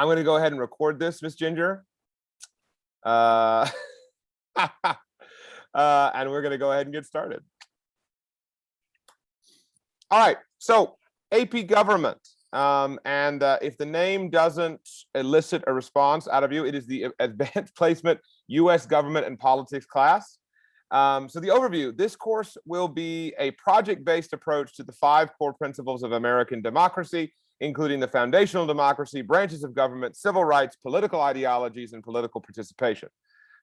I'm going to go ahead and record this, Miss Ginger. And we're going to go ahead and get started. All right, so AP Government. If the name doesn't elicit a response out of you, it is the Advanced Placement U.S. Government and Politics class. So the overview, this course will be a project-based approach to the 5 core principles of American democracy, including the foundational democracy, branches of government, civil rights, political ideologies, and political participation.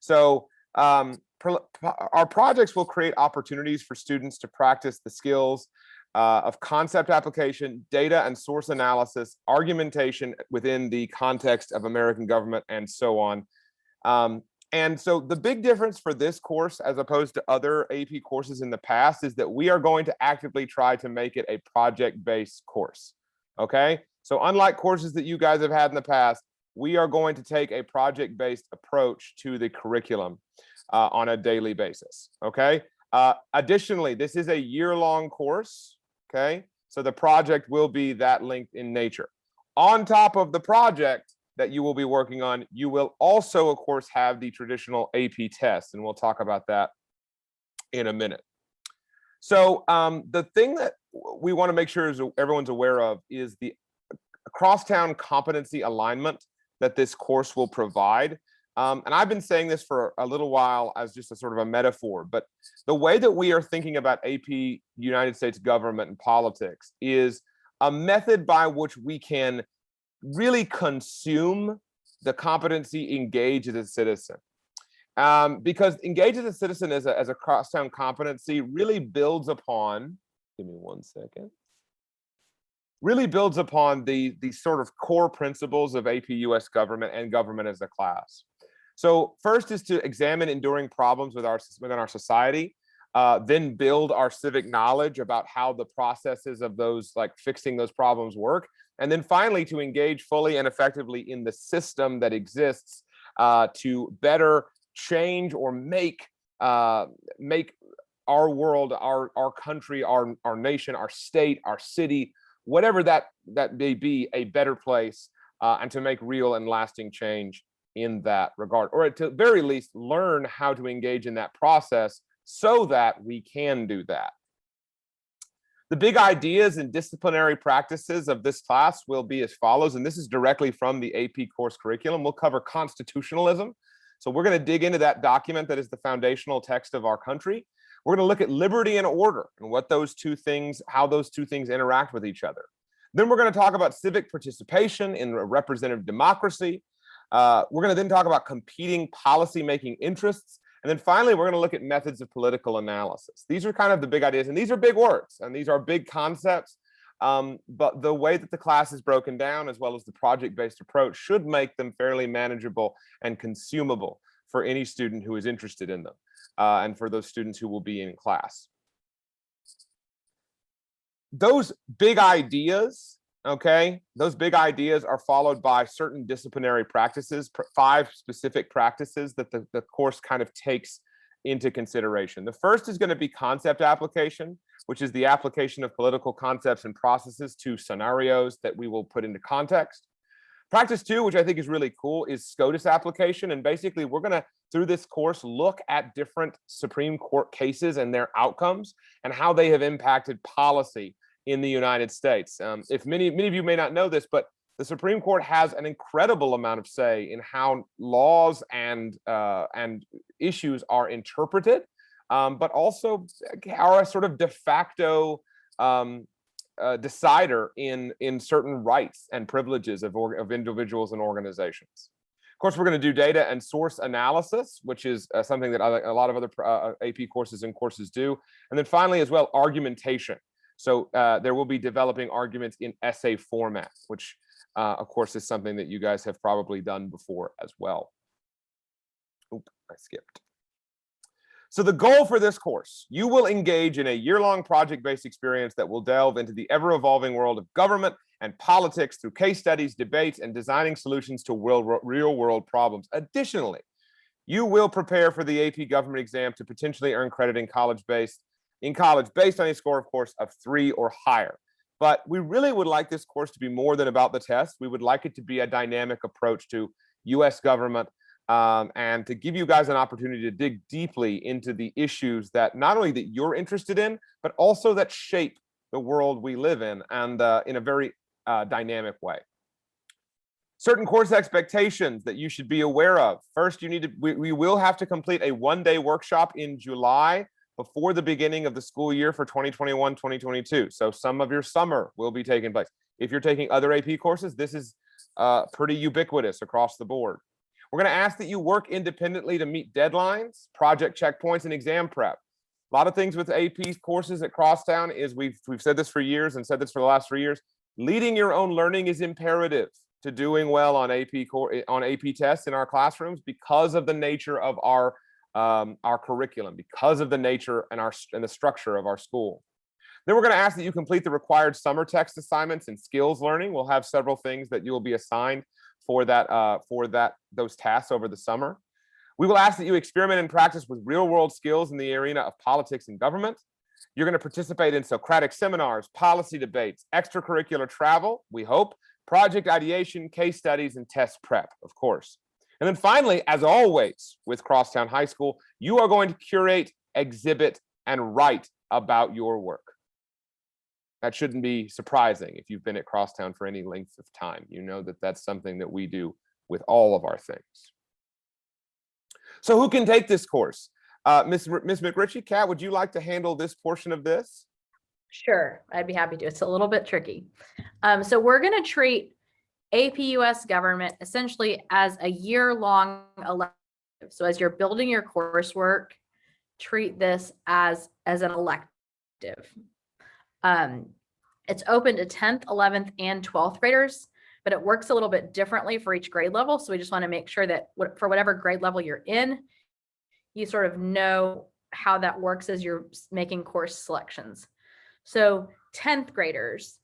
So our projects will create opportunities for students to practice the skills of concept application, data and source analysis, argumentation within the context of American government, and so on. And so the big difference for this course, as opposed to other AP courses in the past, is that we are going to actively try to make it a project-based course. Okay, so unlike courses that you guys have had in the past, we are going to take a project-based approach to the curriculum on a daily basis. Okay, additionally, this is a year-long course. Okay, so the project will be that length in nature. On top of the project that you will be working on, you will also, of course, have the traditional AP test, and we'll talk about that in a minute. So the thing that we want to make sure is everyone's aware of is the crosstown competency alignment that this course will provide. And I've been saying this for a little while as just a sort of a metaphor, but the way that we are thinking about AP United States government and politics is a method by which we can really consume the competency engage as a citizen. Because engage as a citizen as a crosstown competency really builds upon, give me one second, really builds upon the sort of core principles of AP US government and government as a class. So first is to examine enduring problems within our society, then build our civic knowledge about how the processes of those, like fixing those problems, work. And then finally, to engage fully and effectively in the system that exists to better change or make our world, our country, our nation, our state, our city, whatever that may be, a better place, and to make real and lasting change in that regard, or at the very least, learn how to engage in that process so that we can do that. The big ideas and disciplinary practices of this class will be as follows, and this is directly from the AP course curriculum. We'll cover constitutionalism. So we're going to dig into that document that is the foundational text of our country. We're going to look at liberty and order and what those two things, how those two things interact with each other. Then we're going to talk about civic participation in a representative democracy. We're going to then talk about competing policy-making interests. And then finally, we're going to look at methods of political analysis. These are kind of the big ideas, and these are big words, and these are big concepts. But the way that the class is broken down, as well as the project-based approach, should make them fairly manageable and consumable for any student who is interested in them, and for those students who will be in class. Those big ideas, okay, those big ideas are followed by certain disciplinary practices, 5 specific practices that the course kind of takes into consideration. The first is going to be concept application, which is the application of political concepts and processes to scenarios that we will put into context. Practice 2, which I think is really cool, is SCOTUS application. And basically, we're going to, through this course, look at different Supreme Court cases and their outcomes and how they have impacted policy in the United States. If many of you may not know this, but the Supreme Court has an incredible amount of say in how laws and issues are interpreted, but also are a sort of de facto decider in certain rights and privileges of individuals and organizations. Of course, we're going to do data and source analysis, which is something that a lot of other AP courses and courses do. And then finally, as well, argumentation. So there will be developing arguments in essay format, which of course is something that you guys have probably done before as well. Oop, I skipped. So the goal for this course, you will engage in a year-long project-based experience that will delve into the ever-evolving world of government and politics through case studies, debates, and designing solutions to real-world problems. Additionally, you will prepare for the AP government exam to potentially earn credit in college based on a score, of course, of 3 or higher. But we really would like this course to be more than about the test. We would like it to be a dynamic approach to US government, and to give you guys an opportunity to dig deeply into the issues that not only that you're interested in, but also that shape the world we live in, and in a very dynamic way. Certain course expectations that you should be aware of. First, we will have to complete a one-day workshop in July before the beginning of the school year for 2021-2022. So some of your summer will be taking place. If you're taking other AP courses, this is pretty ubiquitous across the board. We're going to ask that you work independently to meet deadlines, project checkpoints, and exam prep. A lot of things with AP courses at Crosstown is we've said this for years and said this for the last 3 years. Leading your own learning is imperative to doing well on AP tests in our classrooms because of the nature of our curriculum, because of the nature and the structure of our school. Then we're going to ask that you complete the required summer text assignments and skills learning. We'll have several things that you will be assigned for those tasks over the summer. We will ask that you experiment and practice with real-world skills in the arena of politics and government. You're going to participate in Socratic seminars, policy debates, extracurricular travel, we hope, project ideation, case studies, and test prep, of course. And then finally, as always with Crosstown High School, you are going to curate, exhibit, and write about your work. That shouldn't be surprising if you've been at Crosstown for any length of time. You know that that's something that we do with all of our things. So who can take this course? Ms. McRitchie, Kat, would you like to handle this portion of this? Sure, I'd be happy to. It's a little bit tricky. So we're going to treat AP US government essentially as a year-long elective. So as you're building your coursework, treat this as an elective. It's open to 10th, 11th, and 12th graders, but it works a little bit differently for each grade level. So we just want to make sure that for whatever grade level you're in, you sort of know how that works as you're making course selections. So 10th graders,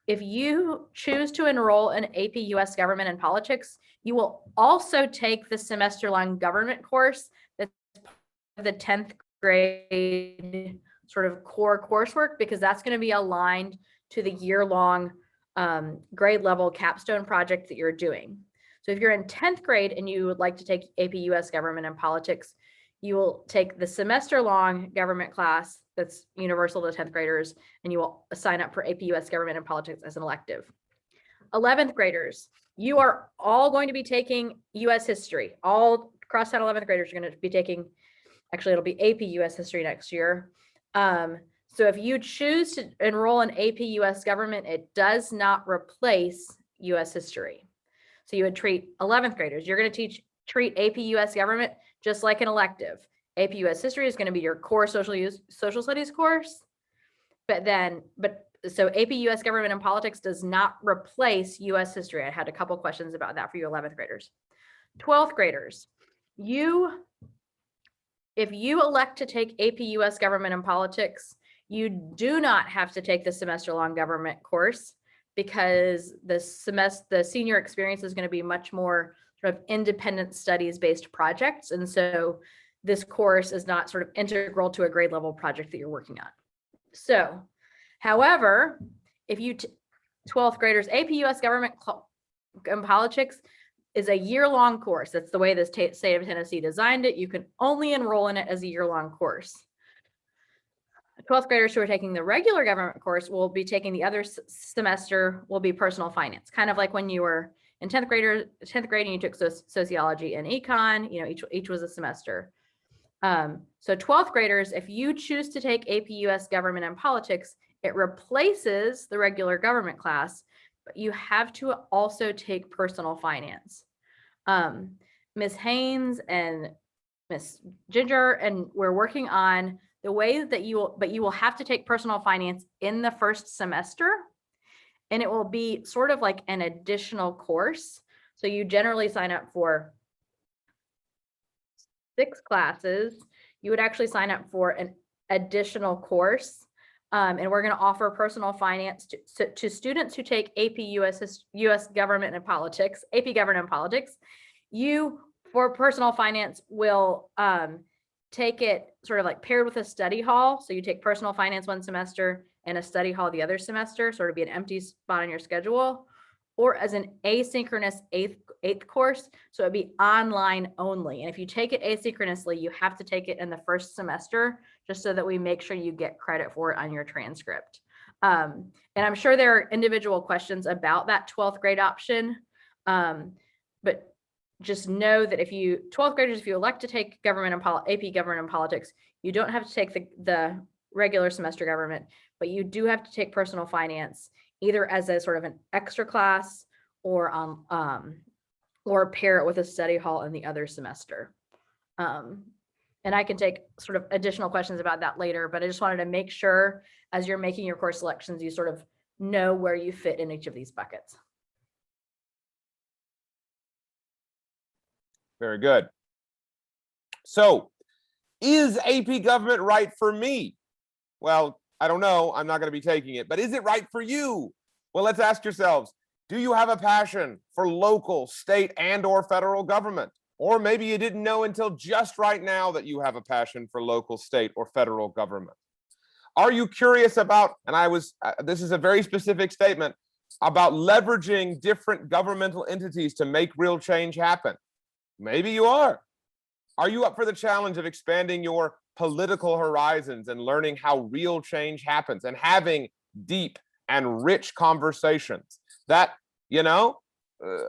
if you choose to enroll in AP US Government and Politics, you will also take the semester-long government course that's part of the 10th grade sort of core coursework, because that's going to be aligned to the year-long grade level capstone project that you're doing. So if you're in 10th grade and you would like to take AP US Government and Politics, you will take the semester-long government class that's universal to 10th graders, and you will sign up for AP US Government and Politics as an elective. 11th graders, you are all going to be taking US History. All Crosstown 11th graders are going to be taking, actually it'll be AP US History next year. So if you choose to enroll in AP US Government, it does not replace US History. So you would treat 11th graders. You're going to treat AP US Government just like an elective. AP US History is going to be your core social studies course, so AP US Government and Politics does not replace US History. I had a couple questions about that for you 11th graders. 12th graders, if you elect to take AP US Government and Politics, you do not have to take the semester-long government course, because the senior experience is going to be much more sort of independent studies-based projects. And so this course is not sort of integral to a grade level project that you're working on. So, however, if you 12th graders, AP US Government and Politics is a year-long course. That's the way the state of Tennessee designed it. You can only enroll in it as a year-long course. 12th graders who are taking the regular government course will be taking the other semester will be personal finance, kind of like when you were in 10th grade and you took sociology and econ, each was a semester. So 12th graders, if you choose to take AP US Government and Politics, it replaces the regular government class, but you have to also take personal finance. Ms. Haynes and Ms. Ginger, and we're working on the way that you will have to take personal finance in the first semester, and it will be sort of like an additional course. So you generally sign up for 6 classes. You would actually sign up for an additional course. And we're going to offer personal finance to students who take AP US Government and Politics, AP Government and Politics. You, for personal finance, will take it sort of like paired with a study hall. So you take personal finance one semester and a study hall the other semester, so it'll be an empty spot on your schedule, or as an asynchronous eighth course, so it'd be online only. And if you take it asynchronously, you have to take it in the first semester, just so that we make sure you get credit for it on your transcript. And I'm sure there are individual questions about that 12th grade option, but just know that if you 12th graders, if you elect to take government and AP government and politics, you don't have to take the regular semester government, but you do have to take personal finance, either as a sort of an extra class or pair it with a study hall in the other semester. And I can take sort of additional questions about that later, but I just wanted to make sure as you're making your course selections, you sort of know where you fit in each of these buckets. Very good. So, is AP Government right for me? Well, I don't know. I'm not going to be taking it, but is it right for you? Well, let's ask yourselves, do you have a passion for local, state, and/or federal government? Or maybe you didn't know until just right now that you have a passion for local, state, or federal government. Are you curious about, and this is a very specific statement, about leveraging different governmental entities to make real change happen? Maybe you are. Are you up for the challenge of expanding your political horizons and learning how real change happens and having deep and rich conversations that,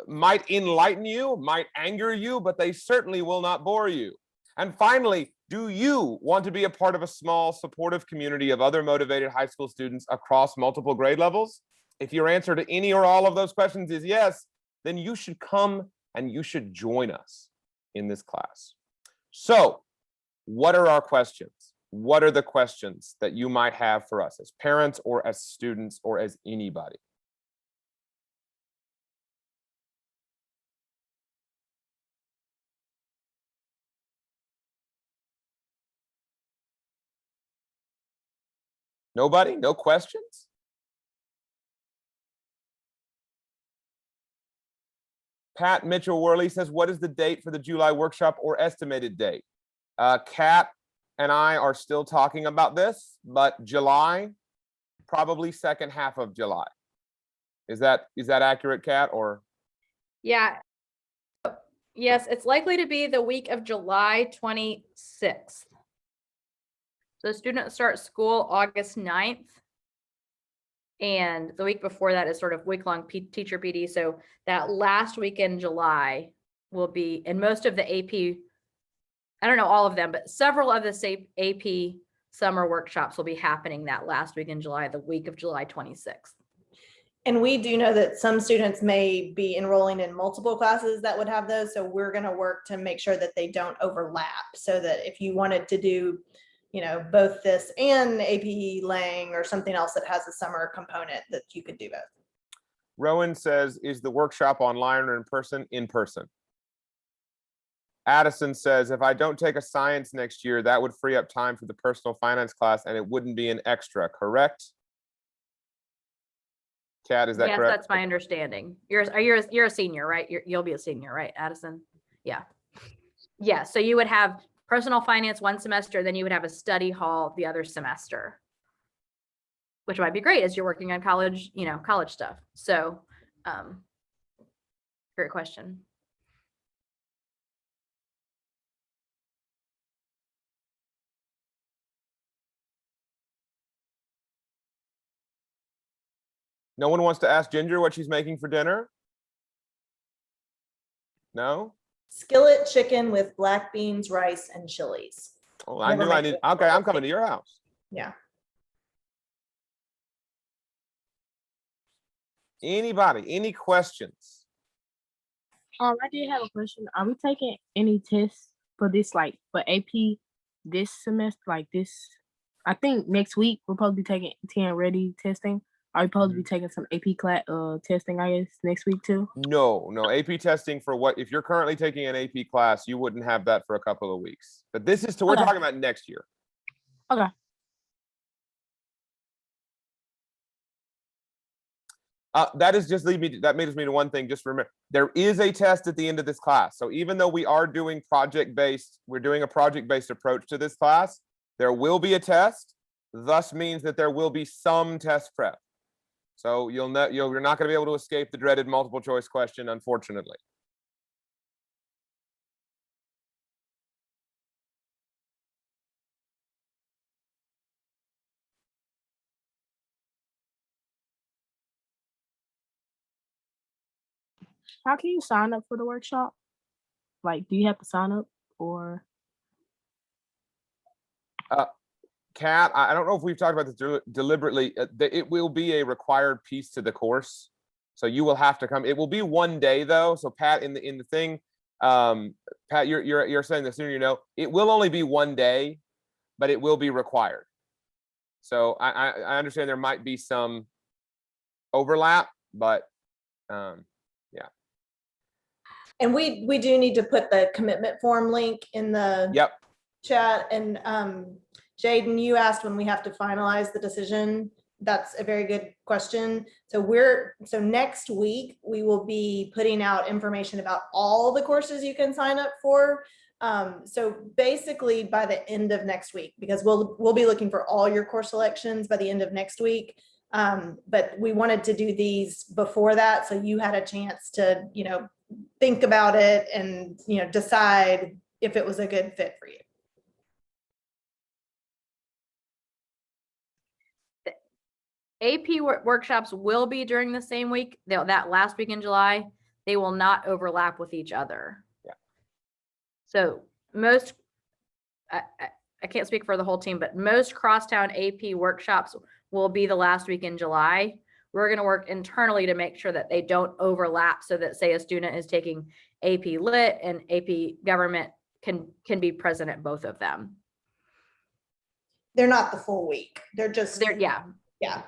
might enlighten you, might anger you, but they certainly will not bore you? And finally, do you want to be a part of a small, supportive community of other motivated high school students across multiple grade levels? If your answer to any or all of those questions is yes, then you should come and you should join us in this class. So, what are our questions? What are the questions that you might have for us as parents or as students or as anybody? Nobody? No questions? Pat Mitchell Worley says, what is the date for the July workshop or estimated date? Kat and I are still talking about this, but July, probably second half of July. Is that accurate, Kat? Or Yeah. Yes, it's likely to be the week of July 26th. So students start school August 9th. And the week before that is sort of week-long teacher PD. So that last week in July will be, and most of the AP, I don't know all of them, but several of the AP summer workshops will be happening that last week in July, the week of July 26th. And we do know that some students may be enrolling in multiple classes that would have those. So we're going to work to make sure that they don't overlap, so that if you wanted to do, both this and AP Lang or something else that has a summer component, that you could do both. Rowan says, is the workshop online or in person? In person. Addison says, if I don't take a science next year, that would free up time for the personal finance class and it wouldn't be an extra, correct? Kat, is that correct? Yes, that's my understanding. You're a senior, right? You'll be a senior, right, Addison? Yeah. Yeah, so you would have personal finance one semester, then you would have a study hall the other semester, which might be great as you're working on college, college stuff. So, great question. No one wants to ask Ginger what she's making for dinner? No? Skillet chicken with black beans, rice, and chilies. Oh, I knew I need. Okay, I'm coming to your house. Yeah. Anybody? Any questions? I did have a question. Are we taking any tests for this, like for AP this semester? Like this, I think next week we'll probably be taking 10 ready testing. Are we supposed to be taking some AP class testing, I guess, next week too? No, AP testing for what? If you're currently taking an AP class, you wouldn't have that for a couple of weeks. But this is we're talking about next year. Okay. That leads me to one thing. Just remember, there is a test at the end of this class. So even though we are doing we're doing a project-based approach to this class, there will be a test. thus means that there will be some test prep. So you're not going to be able to escape the dreaded multiple choice question, unfortunately. How can you sign up for the workshop? Like, do you have to sign up or? Kat, I don't know if we've talked about this deliberately. It will be a required piece to the course, so you will have to come. It will be one day though. So Pat, in the thing, Pat, you're saying the sooner you know, it will only be one day, but it will be required. So I understand there might be some overlap, but yeah. And we do need to put the commitment form link in the Yep. chat. And Jaden, you asked when we have to finalize the decision. That's a very good question. So next week we will be putting out information about all the courses you can sign up for. So basically by the end of next week, because we'll be looking for all your course selections by the end of next week. But we wanted to do these before that, so you had a chance to, think about it and, decide if it was a good fit for you. AP workshops will be during the same week. That last week in July, they will not overlap with each other. Yeah. So most, I can't speak for the whole team, but most Crosstown AP workshops will be the last week in July. We're going to work internally to make sure that they don't overlap, so that, say, a student is taking AP Lit and AP Government can be present at both of them. They're not the full week. They're just, Yeah. yeah.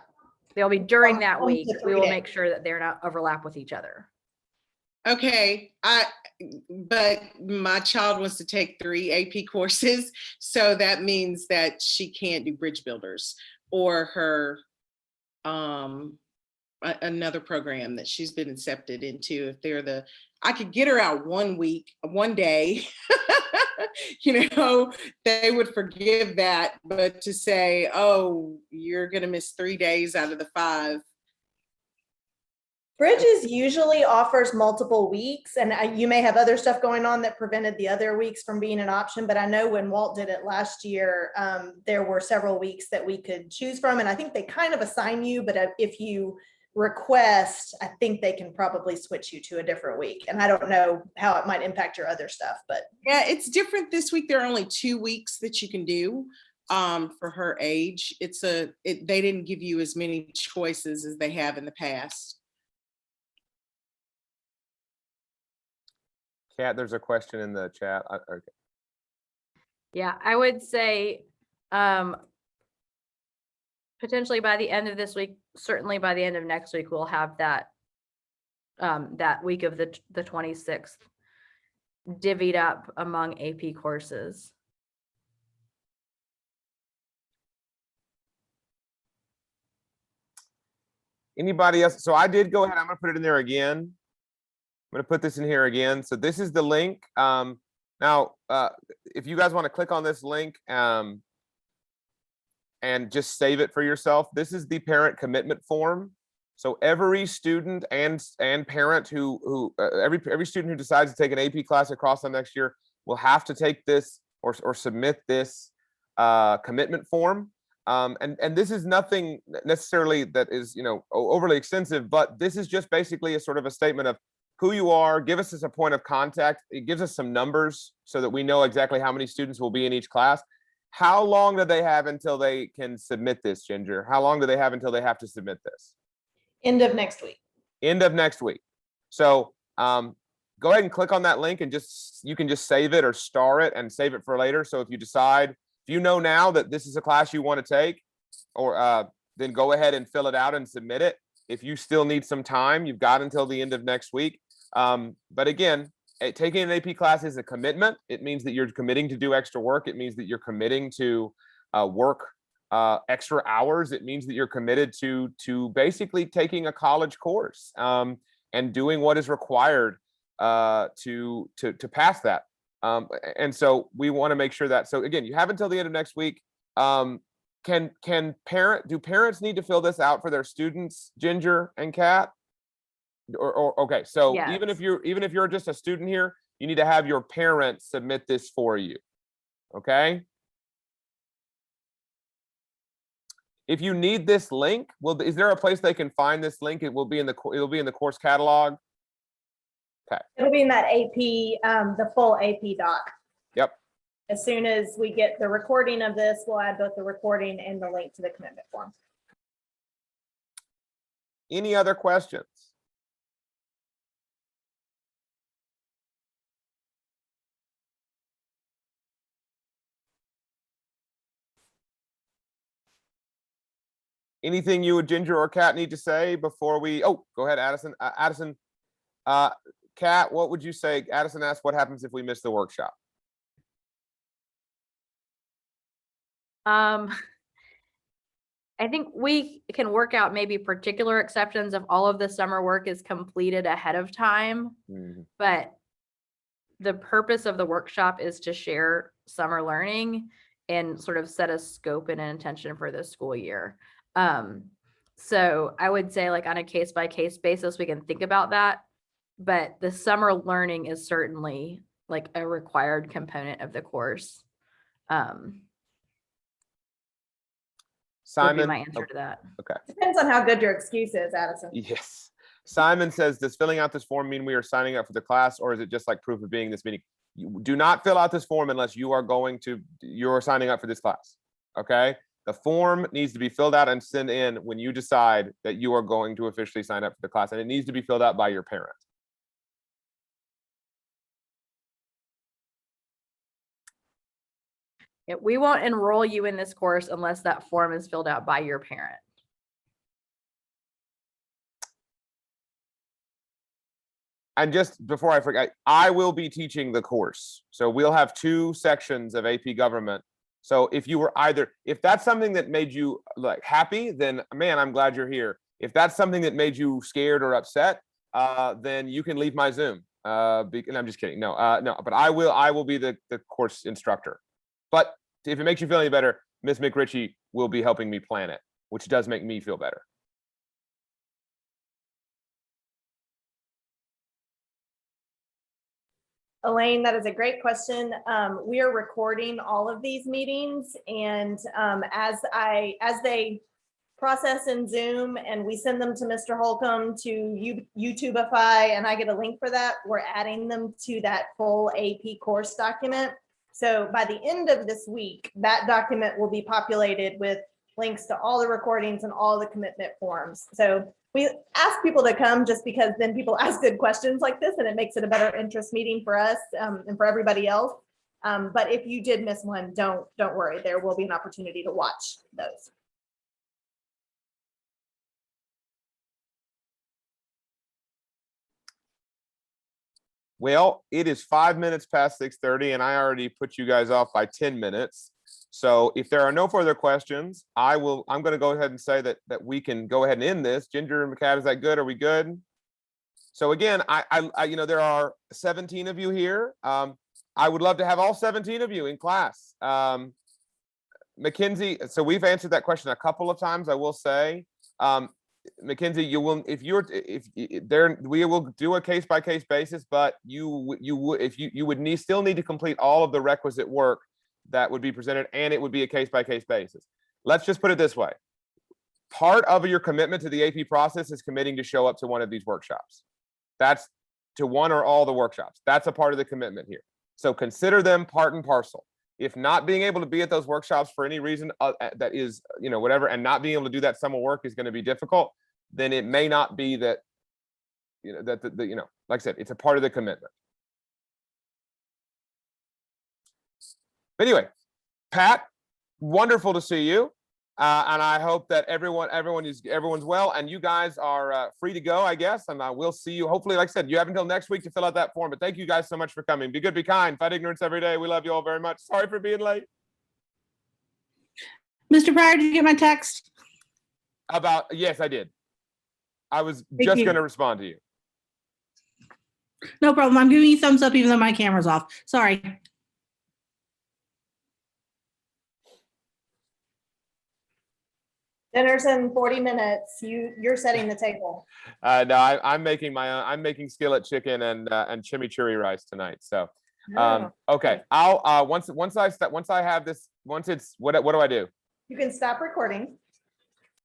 They'll be during One that to week. 3 We will days. make sure that they're not overlap with each other. Okay, but my child wants to take 3 AP courses, so that means that she can't do Bridge Builders or her another program that she's been accepted into. If they're I could get her out one day, they would forgive that, but to say, oh, you're gonna miss 3 days out of the 5. Bridges usually offers multiple weeks, and you may have other stuff going on that prevented the other weeks from being an option, but I know when Walt did it last year, there were several weeks that we could choose from, and I think they kind of assign you, but if you request, I think they can probably switch you to a different week, and I don't know how it might impact your other stuff, but. Yeah, it's different this week. There are only 2 weeks that you can do for her age. They didn't give you as many choices as they have in the past. Kat, there's a question in the chat. Okay. Yeah, I would say potentially by the end of this week, certainly by the end of next week, we'll have that week of the 26th divvied up among AP courses. Anybody else? So I did go ahead. I'm going to put it in there again. I'm going to put this in here again. So this is the link. Now, if you guys want to click on this link and just save it for yourself, this is the parent commitment form. So every student and parent every student who decides to take an AP class at Crosstown next year will have to take this or submit this commitment form. And this is nothing necessarily that is overly extensive, but this is just basically a sort of a statement of who you are. Give us as a point of contact. It gives us some numbers so that we know exactly how many students will be in each class. How long do they have until they can submit this, Ginger? How long do they have until they have to submit this? End of next week. End of next week. So go ahead and click on that link and you can just save it or star it and save it for later. So if you decide, if you know now that this is a class you want to take, or then go ahead and fill it out and submit it. If you still need some time, you've got until the end of next week. But again, taking an AP class is a commitment. It means that you're committing to do extra work. It means that you're committing to work extra hours. It means that you're committed to basically taking a college course and doing what is required to pass that. And so we want to make sure that, so again, you have until the end of next week. do parents need to fill this out for their students, Ginger and Kat? Or okay, so even if you're just a student here, you need to have your parents submit this for you. Okay? If you need this link, is there a place they can find this link? It'll be in the course catalog. Okay. It'll be in that AP, the full AP doc. Yep. As soon as we get the recording of this, we'll add both the recording and the link to the commitment form. Any other questions? Anything you, Ginger or Kat, need to say before we? Oh, go ahead, Addison. Addison, Kat, what would you say? Addison asked, "What happens if we miss the workshop?" I think we can work out maybe particular exceptions if all of the summer work is completed ahead of time. But the purpose of the workshop is to share summer learning and sort of set a scope and an intention for the school year. So I would say, like, on a case-by-case basis, we can think about that. But the summer learning is certainly like a required component of the course. Would be Simon, my answer to that. okay. Depends on how good your excuse is, Addison. Yes. Simon says, does filling out this form mean we are signing up for the class, or is it just like proof of being this meeting? You do not fill out this form unless you're signing up for this class. Okay. The form needs to be filled out and sent in when you decide that you are going to officially sign up for the class, and it needs to be filled out by your parent. Yeah, we won't enroll you in this course unless that form is filled out by your parent. And just before I forget, I will be teaching the course. So we'll have 2 sections of AP Government. So if that's something that made you like happy, then man, I'm glad you're here. If that's something that made you scared or upset, then you can leave my Zoom. And I'm just kidding. No, but I will be the course instructor. But if it makes you feel any better, Miss McRitchie will be helping me plan it, which does make me feel better. Elaine, that is a great question. We are recording all of these meetings, and as they process in Zoom and we send them to Mr. Holcomb to YouTubeify, and I get a link for that, we're adding them to that full AP course document. So by the end of this week, that document will be populated with links to all the recordings and all the commitment forms. So we ask people to come just because then people ask good questions like this, and it makes it a better interest meeting for us and for everybody else. But if you did miss one, don't worry. There will be an opportunity to watch those. Well, it is 5 minutes past 6:30, and I already put you guys off by 10 minutes. So if there are no further questions, I'm going to go ahead and say that we can go ahead and end this. Ginger and Kat, is that good? Are we good? So again, I there are 17 of you here. I would love to have all 17 of you in class. Mackenzie, so we've answered that question a couple of times, I will say. Mackenzie, we will do a case-by-case basis, but you would still need to complete all of the requisite work that would be presented, and it would be a case-by-case basis. Let's just put it this way. Part of your commitment to the AP process is committing to show up to one of these workshops. That's to one or all the workshops. That's a part of the commitment here. So consider them part and parcel. If not being able to be at those workshops for any reason that is, whatever, and not being able to do that summer work is going to be difficult, then it may not be that, like I said, it's a part of the commitment. But anyway, Pat, wonderful to see you. And I hope that everyone's well, and you guys are free to go, I guess. And I will see you. Hopefully, like I said, you have until next week to fill out that form. But thank you guys so much for coming. Be good, be kind, fight ignorance every day. We love you all very much. Sorry for being late. Mr. Pryor, did you get my text? Yes, I did. I was Thank just you. going to respond to you. No problem. I'm giving you thumbs up even though my camera's off. Sorry. Dinner's in 40 minutes. You're setting the table. No, I'm making my own. I'm making skillet chicken and chimichurri rice tonight. So, okay. I'll once I have this. Once it's what do I do? You can stop recording.